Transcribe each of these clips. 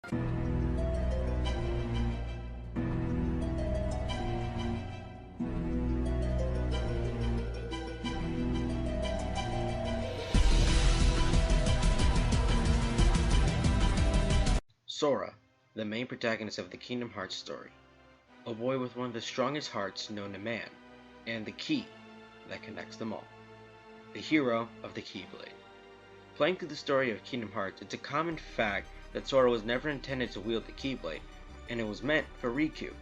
Sora, the main protagonist of the Kingdom Hearts story, a boy with one of the strongest hearts known to man, and the key that connects them all, the hero of the Keyblade. Playing through the story of Kingdom Hearts, it's a common fact that Sora was never intended to wield the Keyblade, and it was meant for Riku.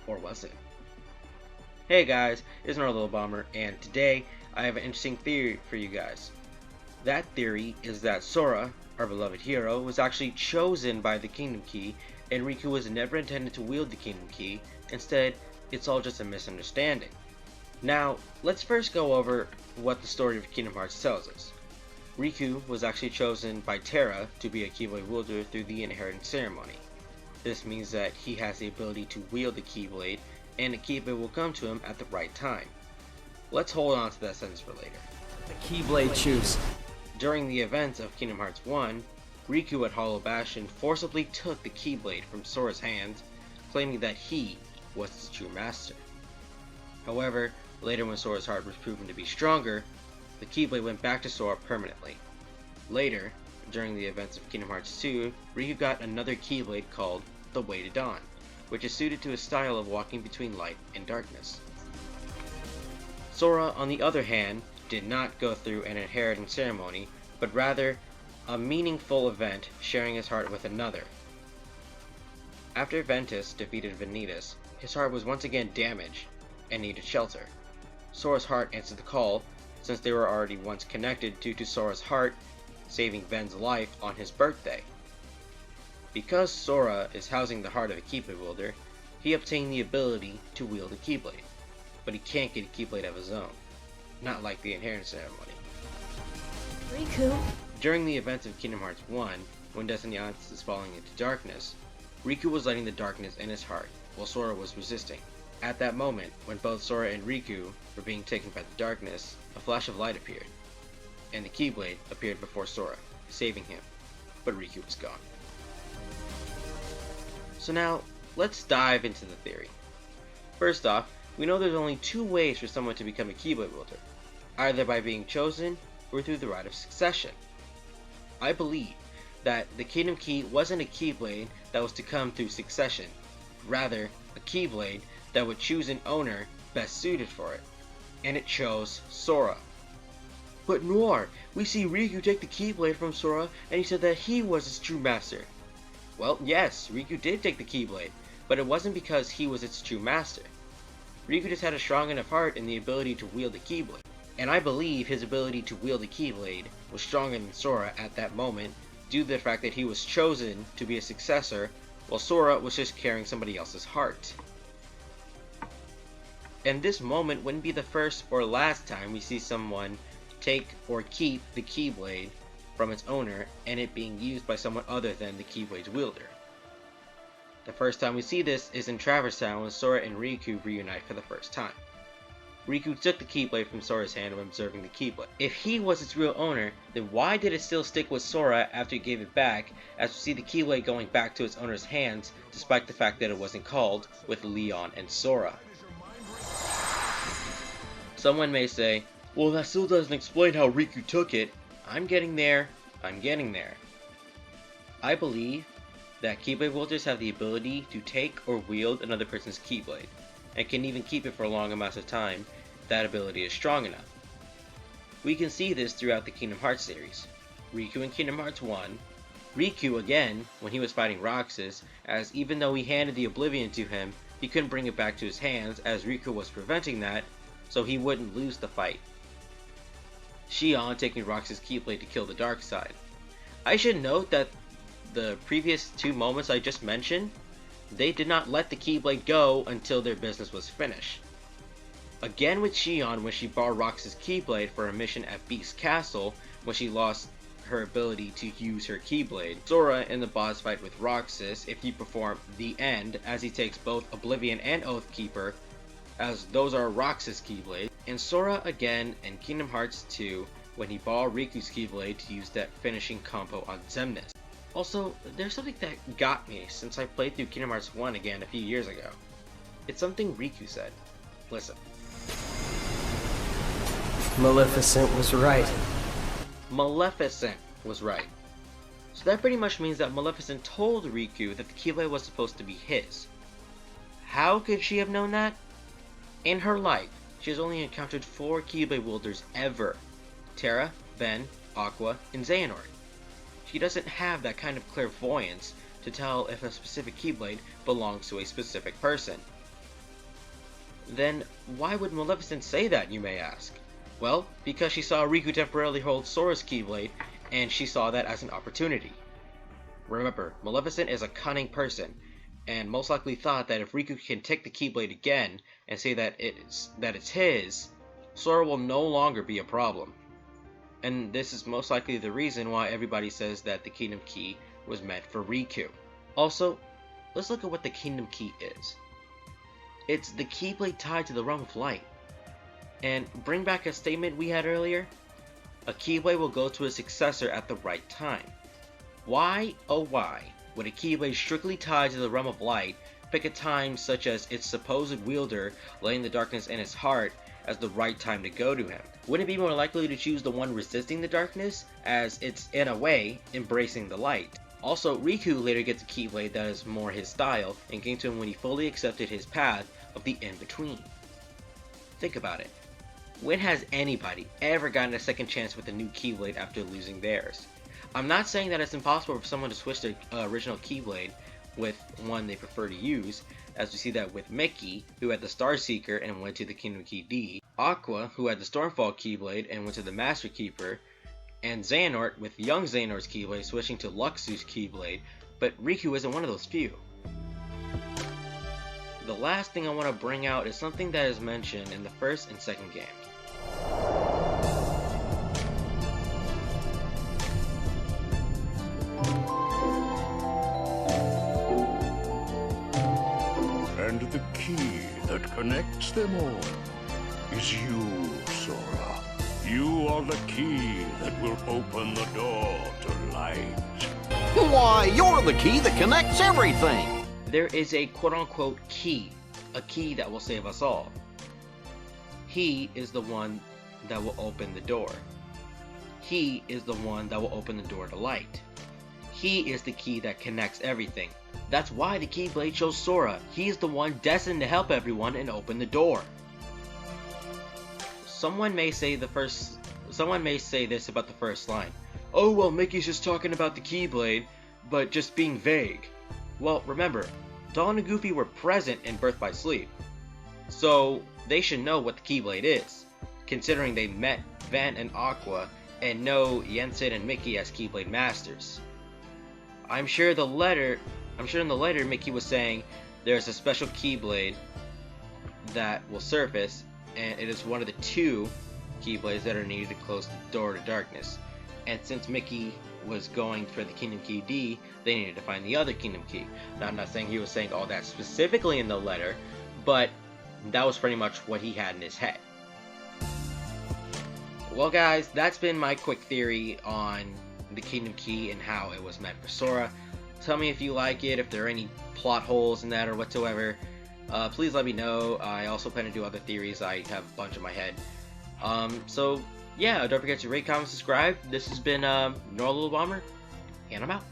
Or was it? Hey guys, it's another Little Bomber, and today I have an interesting theory for you guys. That theory is that Sora, our beloved hero, was actually chosen by the Kingdom Key, and Riku was never intended to wield the Kingdom Key. Instead, it's all just a misunderstanding. Now, let's first go over what the story of Kingdom Hearts tells us. Riku was actually chosen by Terra to be a Keyblade wielder through the inheritance ceremony. This means that he has the ability to wield the Keyblade, and the Keyblade will come to him at the right time. Let's hold on to that sentence for later. The Keyblade choose. During the events of Kingdom Hearts 1, Riku at Hollow Bastion forcibly took the Keyblade from Sora's hands, claiming that he was its true master. However, later when Sora's heart was proven to be stronger, the Keyblade went back to Sora permanently. Later, during the events of Kingdom Hearts 2, Riku got another Keyblade called the Way to Dawn, which is suited to his style of walking between light and darkness. Sora, on the other hand, did not go through an inheritance ceremony, but rather a meaningful event sharing his heart with another. After Ventus defeated Vanitas, his heart was once again damaged and needed shelter. Sora's heart answered the call, since they were already once connected due to Sora's heart saving Ven's life on his birthday. Because Sora is housing the heart of a Keyblade wielder, he obtained the ability to wield a Keyblade, but he can't get a Keyblade of his own. Not like the inheritance ceremony. Riku. During the events of Kingdom Hearts 1, when Destinias is falling into darkness, Riku was lighting the darkness in his heart, while Sora was resisting. At that moment, when both Sora and Riku were being taken by the darkness, a flash of light appeared, and the Keyblade appeared before Sora, saving him, but Riku was gone. So now, let's dive into the theory. First off, we know there's only two ways for someone to become a Keyblade wielder, either by being chosen or through the rite of succession. I believe that the Kingdom Key wasn't a Keyblade that was to come through succession, rather a Keyblade that would choose an owner best suited for it, and it chose Sora. But Noir, we see Riku take the Keyblade from Sora and he said that he was his true master. Well, yes, Riku did take the Keyblade, but it wasn't because he was its true master. Riku just had a strong enough heart and the ability to wield the Keyblade, and I believe his ability to wield the Keyblade was stronger than Sora at that moment due to the fact that he was chosen to be a successor while Sora was just carrying somebody else's heart. And this moment wouldn't be the first or last time we see someone take or keep the Keyblade from its owner and it being used by someone other than the Keyblade's wielder. The first time we see this is in Traverse Town when Sora and Riku reunite for the first time. Riku took the Keyblade from Sora's hand when observing the Keyblade. If he was its real owner, then why did it still stick with Sora after he gave it back, as we see the Keyblade going back to its owner's hands, despite the fact that it wasn't called with Leon and Sora? Someone may say, well, that still doesn't explain how Riku took it. I'm getting there. I believe that Keyblade wielders have the ability to take or wield another person's Keyblade, and can even keep it for long amounts of time if that ability is strong enough. We can see this throughout the Kingdom Hearts series. Riku in Kingdom Hearts 1, Riku again when he was fighting Roxas, as even though he handed the Oblivion to him, he couldn't bring it back to his hands as Riku was preventing that, so he wouldn't lose the fight. Xion taking Roxas' Keyblade to kill the dark side. I should note that the previous two moments I just mentioned, they did not let the Keyblade go until their business was finished. Again with Xion when she borrowed Roxas' Keyblade for a mission at Beast Castle when she lost her ability to use her Keyblade. Sora in the boss fight with Roxas if you perform The End, as he takes both Oblivion and Oathkeeper, as those are Roxas' Keyblades. And Sora again in Kingdom Hearts 2 when he borrowed Riku's Keyblade to use that finishing combo on Xemnas. Also, there's something that got me since I played through Kingdom Hearts 1 again a few years ago. It's something Riku said. Listen. Maleficent was right. Maleficent was right. So that pretty much means that Maleficent told Riku that the Keyblade was supposed to be his. How could she have known that? In her life, she has only encountered 4 Keyblade wielders ever. Terra, Ben, Aqua, and Xehanort. She doesn't have that kind of clairvoyance to tell if a specific Keyblade belongs to a specific person. Then why would Maleficent say that, you may ask? Well, because she saw Riku temporarily hold Sora's Keyblade, and she saw that as an opportunity. Remember, Maleficent is a cunning person, and most likely thought that if Riku can take the Keyblade again and say that it's his, Sora will no longer be a problem. And this is most likely the reason why everybody says that the Kingdom Key was meant for Riku. Also, let's look at what the Kingdom Key is. It's the Keyblade tied to the Realm of Light. And bring back a statement we had earlier. A Keyblade will go to a successor at the right time. Why, oh why, would a Keyblade strictly tied to the Realm of Light pick a time such as its supposed wielder laying the darkness in his heart as the right time to go to him? Wouldn't it be more likely to choose the one resisting the darkness, as it's, in a way, embracing the light? Also, Riku later gets a Keyblade that is more his style, and came to him when he fully accepted his path of the in-between. Think about it. When has anybody ever gotten a second chance with a new Keyblade after losing theirs? I'm not saying that it's impossible for someone to switch their original Keyblade with one they prefer to use, as we see that with Mickey, who had the Star Seeker and went to the Kingdom Key D, Aqua, who had the Stormfall Keyblade and went to the Master Keeper, and Xehanort with young Xehanort's Keyblade switching to Luxu's Keyblade, but Riku isn't one of those few. The last thing I want to bring out is something that is mentioned in the first and second games. And the key that connects them all is you, Sora. You are the key that will open the door to light. Why, you're the key that connects everything! There is a quote-unquote key, a key that will save us all. He is the one that will open the door. He is the one that will open the door to light. He is the key that connects everything. That's why the Keyblade chose Sora. He is the one destined to help everyone and open the door. Someone may say this about the first line. Oh well, Mickey's just talking about the Keyblade, but just being vague. Well, remember, Dawn and Goofy were present in Birth by Sleep, so they should know what the Keyblade is, considering they met Van and Aqua and know Jensen and Mickey as Keyblade Masters. I'm sure in the letter Mickey was saying there's a special Keyblade that will surface, and it is one of the 2 Keyblades that are needed to close the door to darkness. And since Mickey was going for the Kingdom Key D, they needed to find the other Kingdom Key. Now, I'm not saying he was saying all that specifically in the letter, but that was pretty much what he had in his head. Well guys, that's been my quick theory on the Kingdom Key and how it was meant for Sora. Tell me if you like it, if there are any plot holes in that or whatsoever. Please let me know. I also plan to do other theories. I have a bunch in my head. So yeah, don't forget to rate, comment, subscribe. This has been Nora Little Bomber, and I'm out.